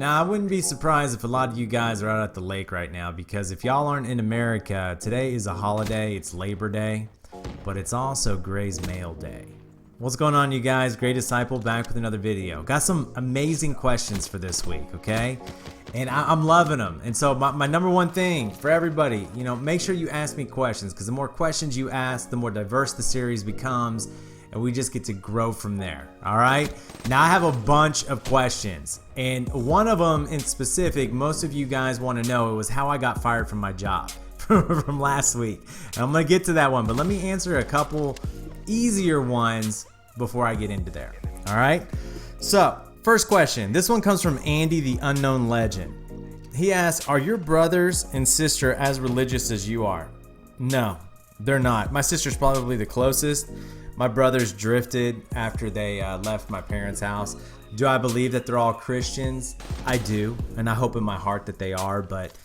Now, I wouldn't be surprised if a lot of you guys are out at the lake right now, because if y'all aren't in America, today is a holiday. It's Labor Day, but it's also Gray's Mail Day. What's going on, you guys? Gray Disciple back with another video. Got some amazing questions for this week, okay? And I'm loving them. And so my number one thing for everybody, make sure you ask me questions, because the more questions you ask, the more diverse the series becomes, and we just get to grow from there. All right. Now I have a bunch of questions, and one of them in specific, most of you guys want to know, it was how I got fired from my job from last week. And I'm going to get to that one, but let me answer a couple easier ones before I get into there. All right. So first question, this one comes from Andy, the unknown legend. He asks, are your brothers and sister as religious as you are? No, they're not. My sister's probably the closest. My brothers drifted after they left my parents' house. Do I believe that they're all Christians? I do, and I hope in my heart that they are, but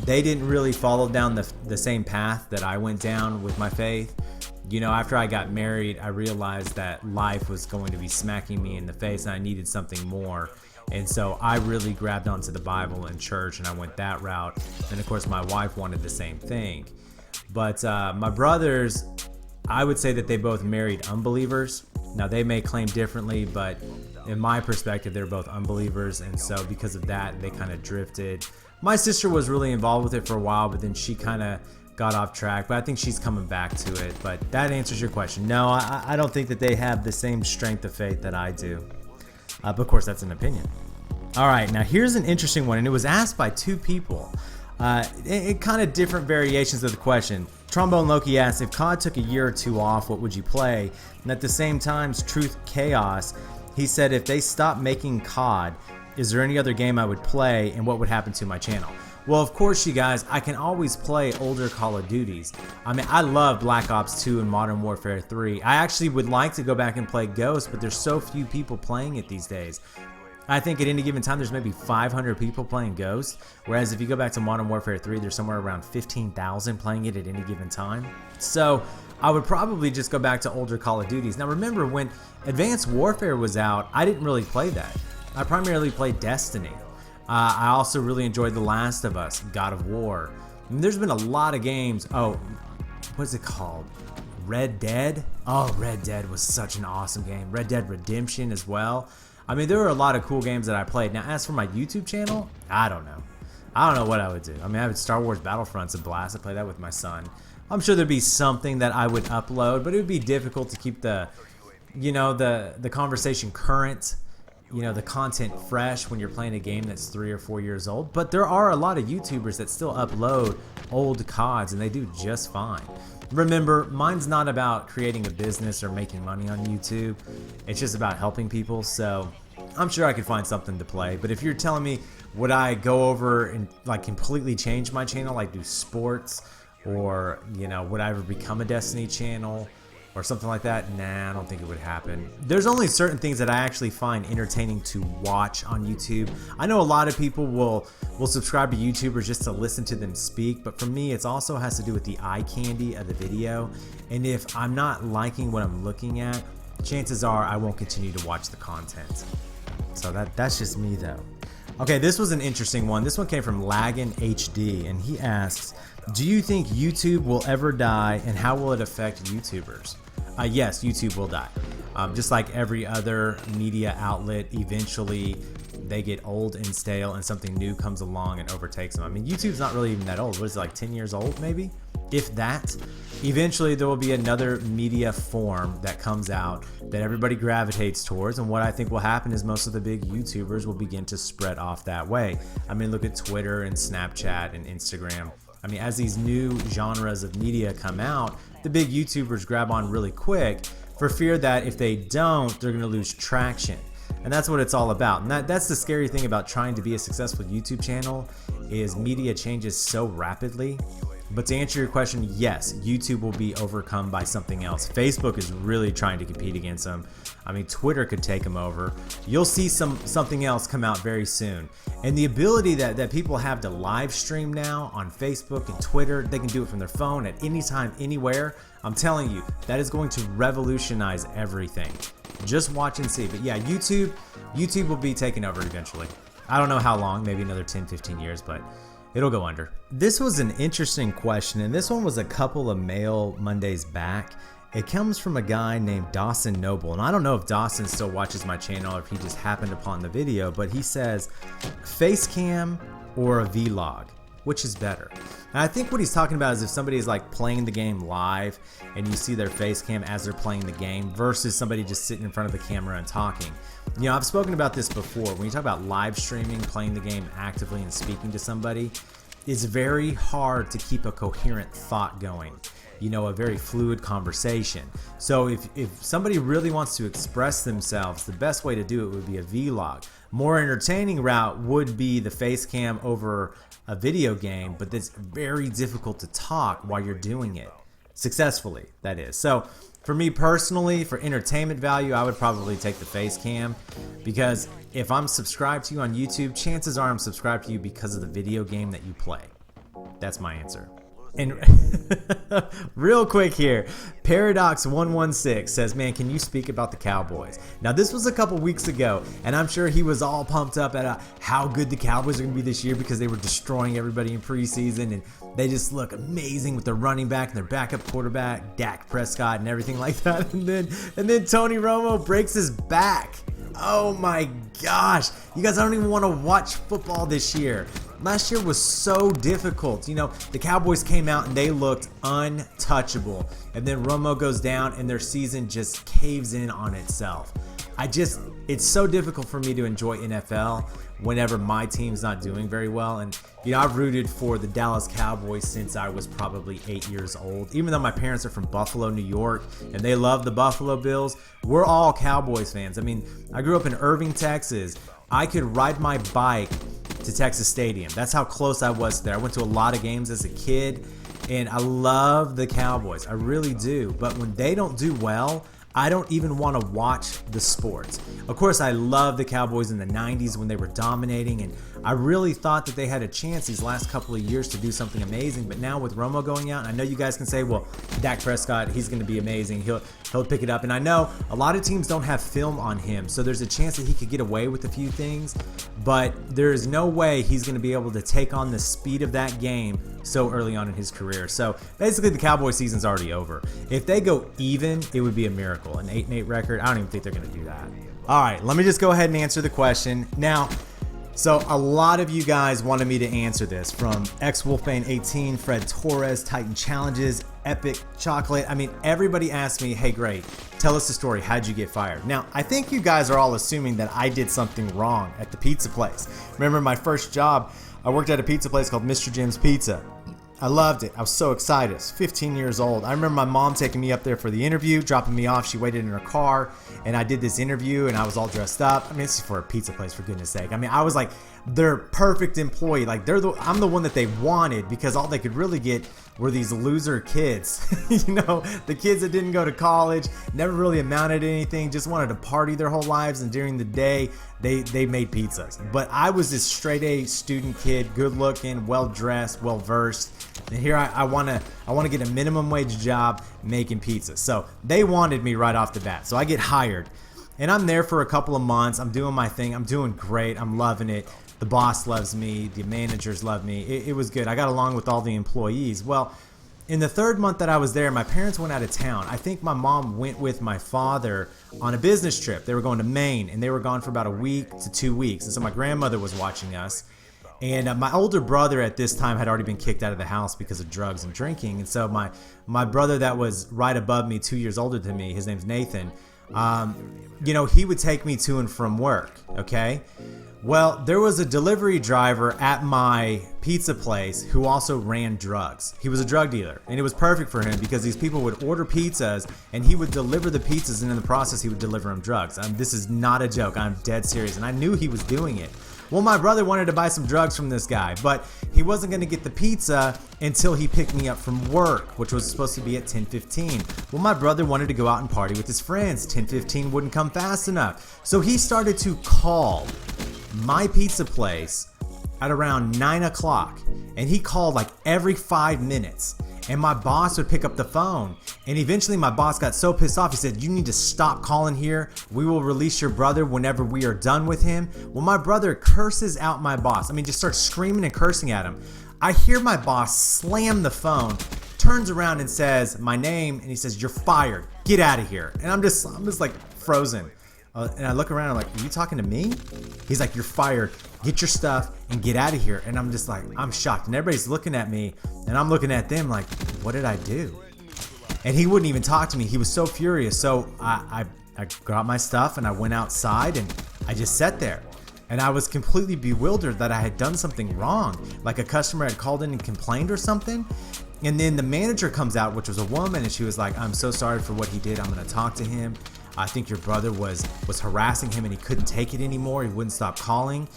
they didn't really follow down the same path that I went down with my faith. After I got married, I realized that life was going to be smacking me in the face and I needed something more. And so I really grabbed onto the Bible and church, and I went that route. And of course, my wife wanted the same thing. But my brothers, I would say that they both married unbelievers. Now, they may claim differently, but in my perspective, they're both unbelievers. And so because of that, they kind of drifted. My sister was really involved with it for a while, but then she kind of got off track. But I think she's coming back to it. But that answers your question. No, I don't think that they have the same strength of faith that I do. But of course, that's an opinion. All right, now here's an interesting one, and it was asked by two people. It kind of different variations of the question. Trombone Loki asks, if COD took a year or two off, what would you play? And at the same time, Truth Chaos, he said, if they stopped making COD, is there any other game I would play, and what would happen to my channel? Well, of course, you guys, I can always play older Call of Duties. I mean, I love Black Ops 2 and Modern Warfare 3. I actually would like to go back and play Ghost, but there's so few people playing it these days. I think at any given time, there's maybe 500 people playing Ghost, whereas if you go back to Modern Warfare 3, there's somewhere around 15,000 playing it at any given time. So I would probably just go back to older Call of Duties. Now remember, when Advanced Warfare was out, I didn't really play that. I primarily played Destiny. I also really enjoyed The Last of Us, God of War. And there's been a lot of games. Oh, what's it called? Red Dead? Oh, Red Dead was such an awesome game. Red Dead Redemption as well. I mean, there were a lot of cool games that I played. Now, as for my YouTube channel, I don't know. I don't know what I would do. I mean, I would Star Wars Battlefront's a blast. I play that with my son. I'm sure there'd be something that I would upload, but it would be difficult to keep the conversation current, the content fresh when you're playing a game that's 3 or 4 years old. But there are a lot of YouTubers that still upload old CODs, and they do just fine. Remember, mine's not about creating a business or making money on YouTube. It's just about helping people. So I'm sure I could find something to play. But if you're telling me, would I go over and like completely change my channel, like do sports, or would I ever become a Destiny channel or something like that? Nah, I don't think it would happen. There's only certain things that I actually find entertaining to watch on YouTube. I know a lot of people will subscribe to YouTubers just to listen to them speak, but for me, it also has to do with the eye candy of the video. And if I'm not liking what I'm looking at, chances are I won't continue to watch the content. So that's just me though. Okay, this was an interesting one. This one came from Laggin HD, and he asks, do you think YouTube will ever die, and how will it affect YouTubers? Yes, YouTube will die. Just like every other media outlet, eventually they get old and stale and something new comes along and overtakes them. I mean, YouTube's not really even that old. What is it, like 10 years old maybe? If that. Eventually there will be another media form that comes out that everybody gravitates towards, and what I think will happen is most of the big YouTubers will begin to spread off that way. I mean, look at Twitter and Snapchat and Instagram. I mean, as these new genres of media come out, the big YouTubers grab on really quick for fear that if they don't, they're going to lose traction. And that's what it's all about. And that's the scary thing about trying to be a successful YouTube channel, is media changes so rapidly. But to answer your question, yes, YouTube will be overcome by something else. Facebook is really trying to compete against them. I mean, Twitter could take them over. You'll see something else come out very soon. And the ability that people have to live stream now on Facebook and Twitter, they can do it from their phone at any time, anywhere. I'm telling you, that is going to revolutionize everything. Just watch and see. But yeah, YouTube will be taken over eventually. I don't know how long, maybe another 10, 15 years, but it'll go under. This was an interesting question, and this one was a couple of Mail Mondays back. It comes from a guy named Dawson Noble, and I don't know if Dawson still watches my channel or if he just happened upon the video, but he says, FaceCam or a vlog, which is better? And I think what he's talking about is if somebody is like playing the game live and you see their FaceCam as they're playing the game versus somebody just sitting in front of the camera and talking. You know, I've spoken about this before. When you talk about live streaming, playing the game actively and speaking to somebody, it's very hard to keep a coherent thought going. You know, a very fluid conversation. So if somebody really wants to express themselves, the best way to do it would be a vlog. More entertaining route would be the FaceCam over a video game, but it's very difficult to talk while you're doing it successfully, that is. So for me personally, for entertainment value, I would probably take the FaceCam, because if I'm subscribed to you on YouTube, chances are I'm subscribed to you because of the video game that you play. That's my answer. And real quick here, Paradox116 says, man, can you speak about the Cowboys? Now, this was a couple weeks ago, and I'm sure he was all pumped up at how good the Cowboys are going to be this year because they were destroying everybody in preseason, and they just look amazing with their running back and their backup quarterback, Dak Prescott, and everything like that. And then Tony Romo breaks his back. Oh my gosh. You guys, I don't even want to watch football this year. Last year was so difficult. You know, the Cowboys came out and they looked untouchable. And then Romo goes down and their season just caves in on itself. It's so difficult for me to enjoy NFL whenever my team's not doing very well. And, you know, I've rooted for the Dallas Cowboys since I was probably 8 years old. Even though my parents are from Buffalo, New York, and they love the Buffalo Bills, we're all Cowboys fans. I mean, I grew up in Irving, Texas. I could ride my bike to Texas Stadium. That's how close I was there. I went to a lot of games as a kid, and I love the Cowboys. I really do. But when they don't do well, I don't even want to watch the sports. Of course, I love the Cowboys in the 90s when they were dominating, and I really thought that they had a chance these last couple of years to do something amazing. But now with Romo going out, I know you guys can say, well, Dak Prescott, he's going to be amazing. He'll pick it up. And I know a lot of teams don't have film on him, so there's a chance that he could get away with a few things, but there is no way he's going to be able to take on the speed of that game so early on in his career. So basically the Cowboys season's already over. If they go even, it would be a miracle. An 8-8 record, I don't even think they're going to do that. All right, let me just go ahead and answer the question. Now, so a lot of you guys wanted me to answer this, from XWolfbane18, Fred Torres, Titan Challenges, Epic Chocolate. I mean, everybody asked me, hey, great, tell us the story. How'd you get fired? Now, I think you guys are all assuming that I did something wrong at the pizza place. Remember my first job, I worked at a pizza place called Mr. Jim's Pizza. I loved it. I was so excited. I was 15 years old. I remember my mom taking me up there for the interview, dropping me off. She waited in her car, and I did this interview, and I was all dressed up. I mean, this is for a pizza place, for goodness sake. I mean, I was like their perfect employee. Like, I'm the one that they wanted, because all they could really get were these loser kids. You know, the kids that didn't go to college, never really amounted to anything, just wanted to party their whole lives, and during the day, they made pizzas. But I was this straight A student kid, good looking, well dressed, well versed, and here I want to get a minimum wage job making pizzas. So they wanted me right off the bat. So I get hired, and I'm there for a couple of months. I'm doing my thing. I'm doing great. I'm loving it. The boss loves me. The managers love me. It was good. I got along with all the employees. Well, in the third month that I was there, my parents went out of town. I think my mom went with my father on a business trip. They were going to Maine, and they were gone for about a week to 2 weeks. And so my grandmother was watching us. And my older brother at this time had already been kicked out of the house because of drugs and drinking. And so my brother that was right above me, 2 years older than me, his name's Nathan, you know, he would take me to and from work, okay? Well, there was a delivery driver at my pizza place who also ran drugs. He was a drug dealer, and it was perfect for him because these people would order pizzas, and he would deliver the pizzas, and in the process, he would deliver them drugs. This is not a joke. I'm dead serious, and I knew he was doing it. Well, my brother wanted to buy some drugs from this guy, but he wasn't going to get the pizza until he picked me up from work, which was supposed to be at 10:15. Well, my brother wanted to go out and party with his friends. 10:15 wouldn't come fast enough. So he started to call my pizza place at around 9 o'clock, and he called like every 5 minutes. and my boss would pick up the phone. And eventually my boss got so pissed off, he said, you need to stop calling here. We will release your brother whenever we are done with him. Well, my brother curses out my boss. I mean, just starts screaming and cursing at him. I hear my boss slam the phone, turns around and says my name, and he says, you're fired. Get out of here. And I'm just like frozen. And I look around, I'm like, are you talking to me? He's like, you're fired. Get your stuff and get out of here. And I'm just like, I'm shocked. And everybody's looking at me, and I'm looking at them like, what did I do? And he wouldn't even talk to me. He was so furious. So I got my stuff and I went outside and I just sat there. And I was completely bewildered that I had done something wrong. Like a customer had called in and complained or something. And then the manager comes out, which was a woman, and she was like, I'm so sorry for what he did. I'm gonna talk to him. I think your brother was harassing him and he couldn't take it anymore. He wouldn't stop calling.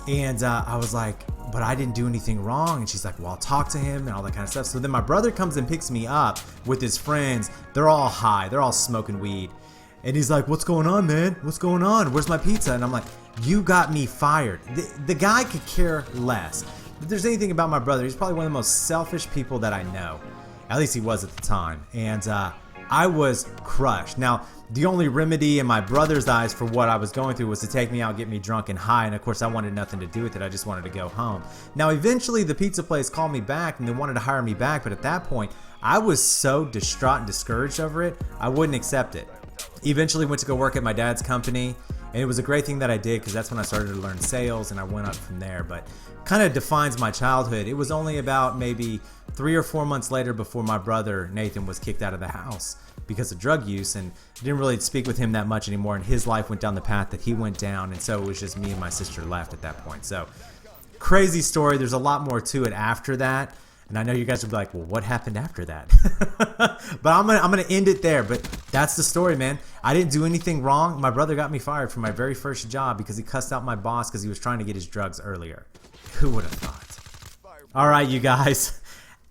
And I was like, but I didn't do anything wrong. And she's like, well, I'll talk to him and all that kind of stuff. So then my brother comes and picks me up with his friends. They're all high. They're all smoking weed. And he's like, what's going on, man? What's going on? Where's my pizza? And I'm like, you got me fired. The guy could care less. If there's anything about my brother, he's probably one of the most selfish people that I know. At least he was at the time. And I was crushed. Now, the only remedy in my brother's eyes for what I was going through was to take me out, get me drunk and high. And of course, I wanted nothing to do with it. I just wanted to go home. Now, eventually, the pizza place called me back and they wanted to hire me back. But at that point, I was so distraught and discouraged over it, I wouldn't accept it. Eventually went to go work at my dad's company. And it was a great thing that I did because that's when I started to learn sales and I went up from there. But kind of defines my childhood. It was only about maybe 3 or 4 months later before my brother Nathan was kicked out of the house because of drug use, and I didn't really speak with him that much anymore, and his life went down the path that he went down, and so it was just me and my sister left at that point. So crazy story. There's a lot more to it after that, and I know you guys will be like, well, what happened after that? But I'm gonna end it there. But that's the story, man. I didn't do anything wrong. My brother got me fired from my very first job because he cussed out my boss because he was trying to get his drugs earlier. Who would have thought? All right, you guys.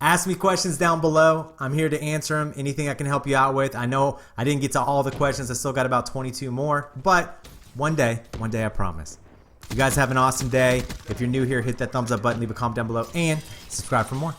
Ask me questions down below. I'm here to answer them. Anything I can help you out with. I know I didn't get to all the questions. I still got about 22 more. But one day I promise. You guys have an awesome day. If you're new here, hit that thumbs up button, leave a comment down below, and subscribe for more.